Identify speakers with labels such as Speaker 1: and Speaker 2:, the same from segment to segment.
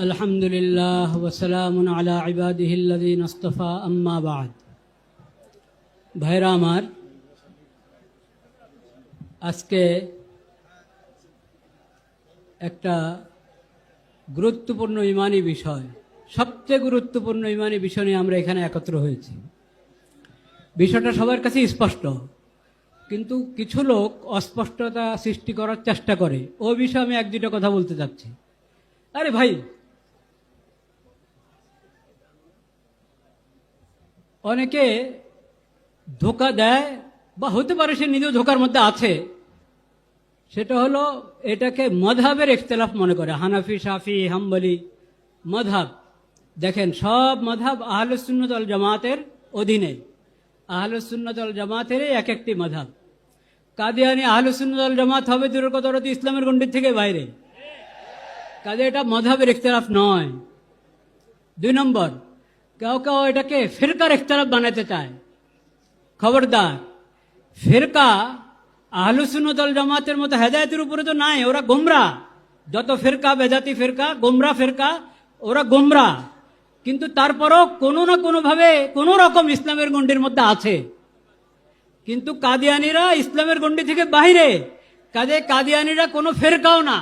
Speaker 1: আলহামদুলিল্লাহ ওয়া সালামুন আলা ইবাদিহিল্লাযীনা ইসতাফা আম্মা বা'দ। ভাইরা আমার, আজকে একটা গুরুত্বপূর্ণ ইমানি বিষয়, সবচেয়ে গুরুত্বপূর্ণ ইমানি বিষয় নিয়ে আমরা এখানে একত্র হয়েছি। বিষয়টা সবার কাছে স্পষ্ট, কিন্তু কিছু লোক অস্পষ্টতা সৃষ্টি করার চেষ্টা করে। ওই বিষয়ে আমি এক দুটো কথা বলতে চাচ্ছি। আরে ভাই, অনেকে ধোকা দেয়, বা হতে পারে সে নিজেও ধোকার মধ্যে আছে। সেটা হলো এটাকে মযহাবের ইখতিলাফ মনে করে। হানাফি, শাফি, হাম্বলি মযহাব, দেখেন সব মযহাব আহলুস সুন্নাত ওয়াল জামাতের অধীনে। আহলুস সুন্নাত ওয়াল জামাতের এক একটি মযহাব। কাদিয়ানী আহলুস সুন্নাত ওয়াল জামাত হবে দূরের কথা, ওরা তো ইসলামের গণ্ডির থেকে বাইরে। কাজে এটা মযহাবের ইখতিলাফ নয়। 2 নম্বর, কেউ কেউ এটাকে ফিরকার ইখতিলাফ বানাতে চায়। খবরদার, ফিরকা আহলুস সুন্নাত ওয়াল জামাতের মতো হেদায়েতের উপরে তো নাই। ওরা গোমরা। যত ফিরকা, বেদাতি ফিরকা, গোমরা ফিরকা, ওরা গোমরা। কিন্তু তারপরও কোনো না কোনোভাবে কোনো রকম ইসলামের গণ্ডির মধ্যে আছে। কিন্তু কাদিয়ানীরা ইসলামের গণ্ডি থেকে বাইরে। কাজে কাদিয়ানীরা কোনো ফেরকাও না।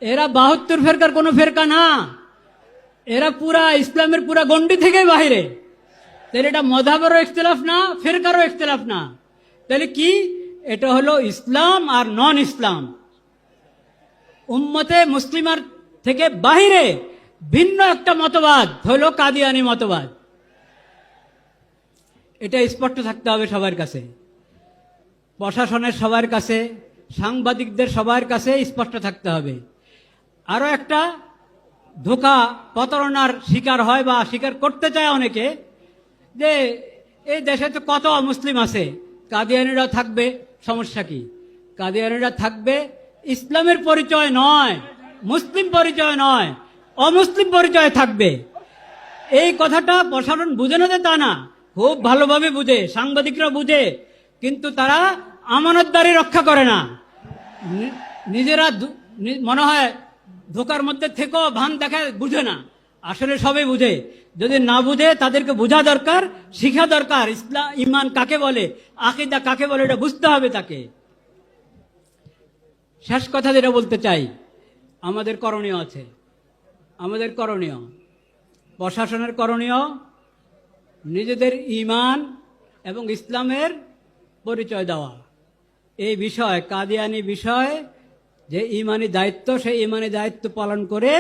Speaker 1: এরা 72 ফেরকার কোনো ফেরকা না। এরা পুরা ইসলামের পুরা গণ্ডি থেকে বাইরে। তাহলে এটা মযহাবেরও ইখতিলাফ না, ফেরকারও ইখতিলাফ না। তাহলে কি? এটা হলো ইসলাম আর নন ইসলাম। উম্মতে মুসলিমার থেকে বাহিরে ভিন্ন একটা মতবাদ হলো কাদিয়ানী মতবাদ। এটা স্পষ্ট থাকতে হবে সবার কাছে, প্রশাসনের সবার কাছে, সাংবাদিকদের সবার কাছে স্পষ্ট থাকতে হবে। আরো একটা ধোঁকা, প্রতারণার শিকার হয় বা স্বীকার করতে চায় অনেকে, যে এই দেশে তো কত মুসলিম আছে, কাদিয়ানীরা থাকবে, সমস্যা কি? কাদিয়ানীরা থাকবে ইসলামের পরিচয় নয়, মুসলিম পরিচয় নয়, অমুসলিম পরিচয় থাকবে। এই কথাটা প্রশাসন বুঝে না যে তা না, খুব ভালোভাবে বুঝে, সাংবাদিকরা বুঝে, কিন্তু তারা আমানতদারি রক্ষা করে না। নিজেরা মনে হয় ধোকার মধ্যে থেকেও ভান দেখায়, বুঝে না। আসলে সবাই বুঝে। যদি না বুঝে তাদেরকে বোঝা দরকার, শিখা দরকার। ইসলাম, ইমান কাকে বলে, আকীদা কাকে বলে, এটা বুঝতে হবে তাকে। শেষ কথা যেটা বলতে চাই, আমাদের করণীয় আছে। আমাদের করণীয়, প্রশাসনের করণীয়, নিজেদের ঈমান এবং ইসলামের পরিচয় দেওয়া। এই বিষয়, কাদিয়ানী বিষয় যে ঈমানী দায়িত্ব, সেই ঈমানী দায়িত্ব পালন করে